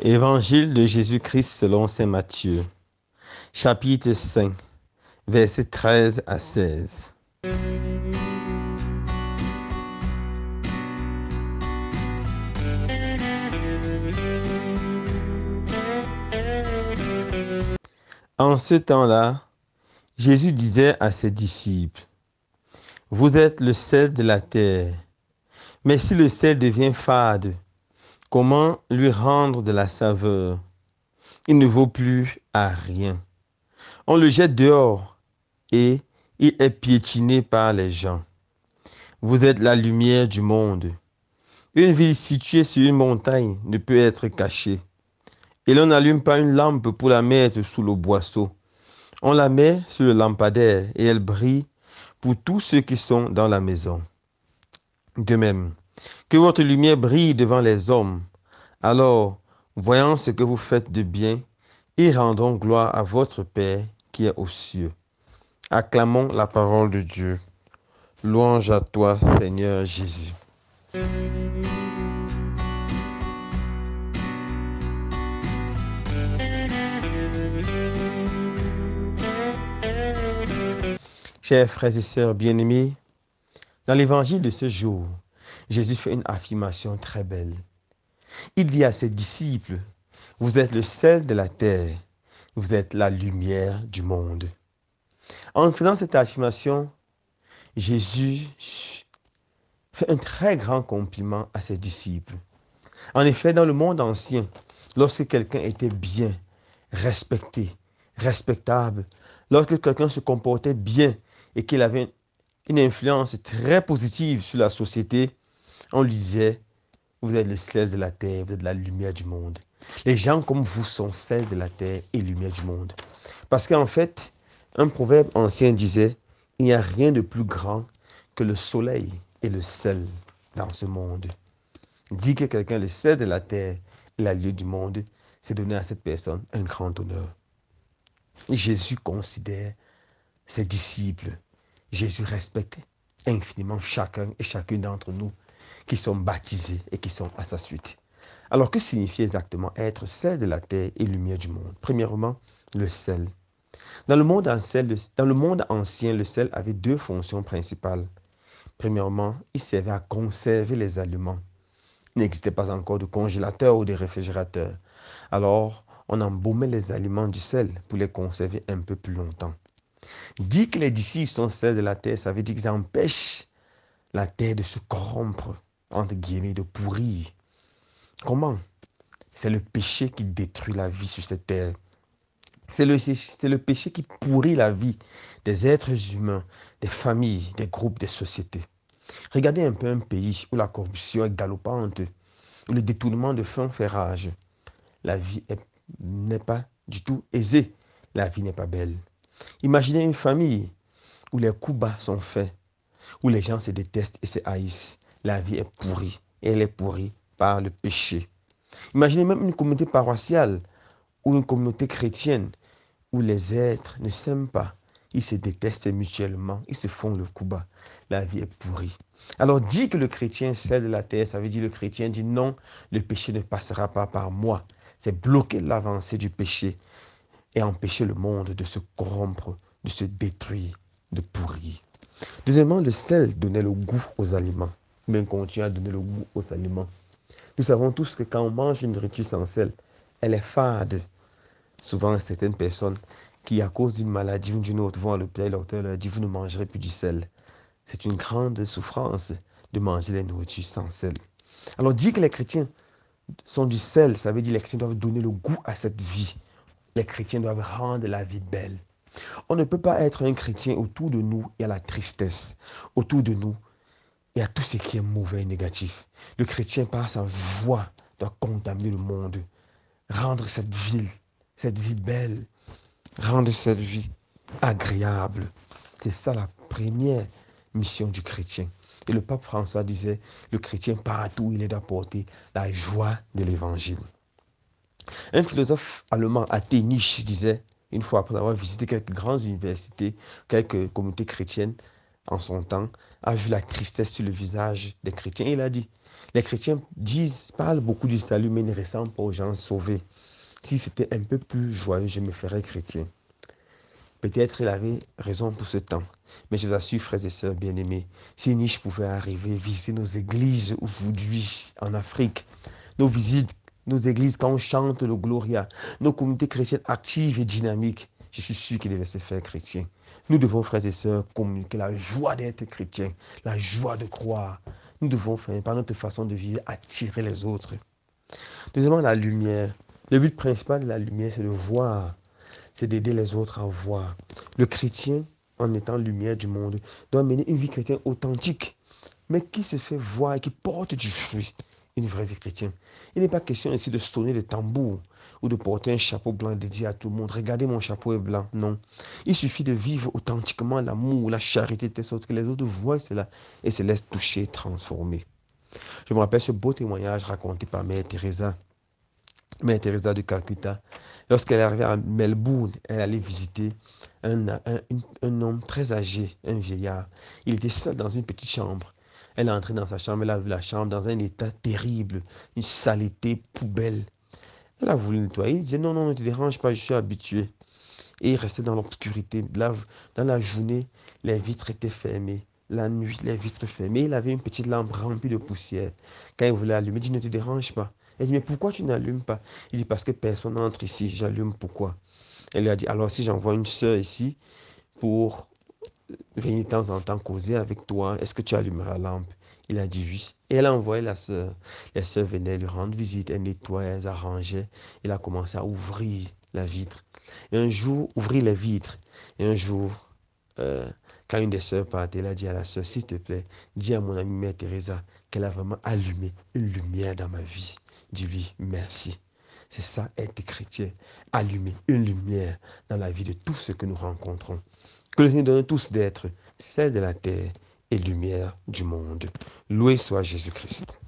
Évangile de Jésus-Christ selon saint Matthieu, chapitre 5, versets 13 à 16. En ce temps-là, Jésus disait à ses disciples, « Vous êtes le sel de la terre, mais si le sel devient fade, comment lui rendre de la saveur? Il ne vaut plus à rien. On le jette dehors et il est piétiné par les gens. Vous êtes la lumière du monde. Une ville située sur une montagne ne peut être cachée. Et l'on n'allume pas une lampe pour la mettre sous le boisseau. On la met sur le lampadaire et elle brille pour tous ceux qui sont dans la maison. De même, que votre lumière brille devant les hommes. Alors, voyant ce que vous faites de bien, et rendons gloire à votre Père qui est aux cieux. Acclamons la parole de Dieu. Louange à toi, Seigneur Jésus. Chers frères et sœurs bien-aimés, dans l'évangile de ce jour, Jésus fait une affirmation très belle. Il dit à ses disciples, « Vous êtes le sel de la terre, vous êtes la lumière du monde. » En faisant cette affirmation, Jésus fait un très grand compliment à ses disciples. En effet, dans le monde ancien, lorsque quelqu'un était bien, respecté, respectable, lorsque quelqu'un se comportait bien et qu'il avait une influence très positive sur la société, on lui disait, vous êtes le sel de la terre, vous êtes la lumière du monde. Les gens comme vous sont sel de la terre et lumière du monde. Parce qu'en fait, un proverbe ancien disait, il n'y a rien de plus grand que le soleil et le sel dans ce monde. Dire que quelqu'un est le sel de la terre et la lumière du monde, c'est donner à cette personne un grand honneur. Jésus considère ses disciples. Jésus respecte infiniment chacun et chacune d'entre nous qui sont baptisés et qui sont à sa suite. Alors, que signifie exactement être sel de la terre et lumière du monde? Premièrement, le sel. Dans le monde ancien, le sel avait deux fonctions principales. Premièrement, il servait à conserver les aliments. Il n'existait pas encore de congélateur ou de réfrigérateur. Alors, on embaumait les aliments du sel pour les conserver un peu plus longtemps. Dire que les disciples sont sel de la terre, ça veut dire qu'ils empêchent la terre de se corrompre, entre guillemets, de pourrir. Comment? C'est le péché qui détruit la vie sur cette terre. C'est le péché qui pourrit la vie des êtres humains, des familles, des groupes, des sociétés. Regardez un peu un pays où la corruption est galopante, où le détournement de fonds fait rage. La vie n'est pas du tout aisée. La vie n'est pas belle. Imaginez une famille où les coups bas sont faits, où les gens se détestent et se haïssent. La vie est pourrie et elle est pourrie par le péché. Imaginez même une communauté paroissiale ou une communauté chrétienne où les êtres ne s'aiment pas. Ils se détestent mutuellement, ils se font le coup bas. La vie est pourrie. Alors, dire que le chrétien est sel de la terre, ça veut dire que le chrétien dit non, le péché ne passera pas par moi. C'est bloquer l'avancée du péché et empêcher le monde de se corrompre, de se détruire, de pourrir. Deuxièmement, le sel donnait le goût aux aliments. Mais continue à donner le goût aux aliments. Nous savons tous que quand on mange une nourriture sans sel, elle est fade. Souvent, certaines personnes qui, à cause d'une maladie ou d'une autre, vont à l'hôpital, le docteur leur dit, vous ne mangerez plus du sel. C'est une grande souffrance de manger des nourritures sans sel. Alors, dire que les chrétiens sont du sel, ça veut dire que les chrétiens doivent donner le goût à cette vie. Les chrétiens doivent rendre la vie belle. On ne peut pas être un chrétien autour de nous, il y a la tristesse. Autour de nous, il y a tout ce qui est mauvais et négatif. Le chrétien, par sa voix, doit contaminer le monde. Rendre cette vie belle. Rendre cette vie agréable. C'est ça la première mission du chrétien. Et le pape François disait, le chrétien, partout où il est, doit porter la joie de l'évangile. Un philosophe allemand, athée, Nietzsche, disait, une fois après avoir visité quelques grandes universités, quelques communautés chrétiennes, en son temps, a vu la tristesse sur le visage des chrétiens. Et il a dit, les chrétiens parlent beaucoup du salut, mais ne ressemblent pas aux gens sauvés. Si c'était un peu plus joyeux, je me ferais chrétien. Peut-être il avait raison pour ce temps. Mais je vous assure, frères et sœurs bien-aimés, si Nietzsche pouvait arriver, visiter nos églises aujourd'hui en Afrique, nos visites, nos églises quand on chante le Gloria, nos communautés chrétiennes actives et dynamiques, je suis sûr qu'il devait se faire chrétien. Nous devons, frères et sœurs, communiquer la joie d'être chrétien, la joie de croire. Nous devons, par notre façon de vivre, attirer les autres. Deuxièmement, la lumière. Le but principal de la lumière, c'est de voir, c'est d'aider les autres à voir. Le chrétien, en étant lumière du monde, doit mener une vie chrétienne authentique, mais qui se fait voir et qui porte du fruit. Une vraie vie chrétienne. Il n'est pas question ici de sonner le tambour ou de porter un chapeau blanc dédié à tout le monde. Regardez, mon chapeau est blanc. Non. Il suffit de vivre authentiquement l'amour, la charité, de telle sorte que les autres voient cela et se laissent toucher, transformer. Je me rappelle ce beau témoignage raconté par Mère Teresa de Calcutta. Lorsqu'elle est arrivée à Melbourne, elle allait visiter un homme très âgé, un vieillard. Il était seul dans une petite chambre. Elle est entrée dans sa chambre, elle a vu la chambre dans un état terrible, une saleté, poubelle. Elle a voulu nettoyer. Il disait non, non, ne te dérange pas, je suis habitué. Et il restait dans l'obscurité. Dans la journée, les vitres étaient fermées. La nuit, les vitres fermées. Il avait une petite lampe remplie de poussière. Quand il voulait allumer, il dit ne te dérange pas. Elle dit mais pourquoi tu n'allumes pas? Il dit parce que personne n'entre ici. J'allume pourquoi? Elle lui a dit alors si j'envoie une sœur ici pour venir de temps en temps causer avec toi, est-ce que tu allumeras la lampe? Il a dit oui. Et elle a envoyé la sœur. Les sœurs venaient lui rendre visite, elles nettoyaient, elles arrangeaient. Il a commencé à ouvrir la vitre. Et un jour, ouvrir les vitres. Et un jour, euh, quand une des sœurs partait, elle a dit à la sœur, s'il te plaît, dis à mon amie Mère Teresa qu'elle a vraiment allumé une lumière dans ma vie. Dis-lui merci. C'est ça, être chrétien. Allumer une lumière dans la vie de tous ceux que nous rencontrons. Que le Seigneur donne tous d'être celle de la terre et lumière du monde. Loué soit Jésus-Christ.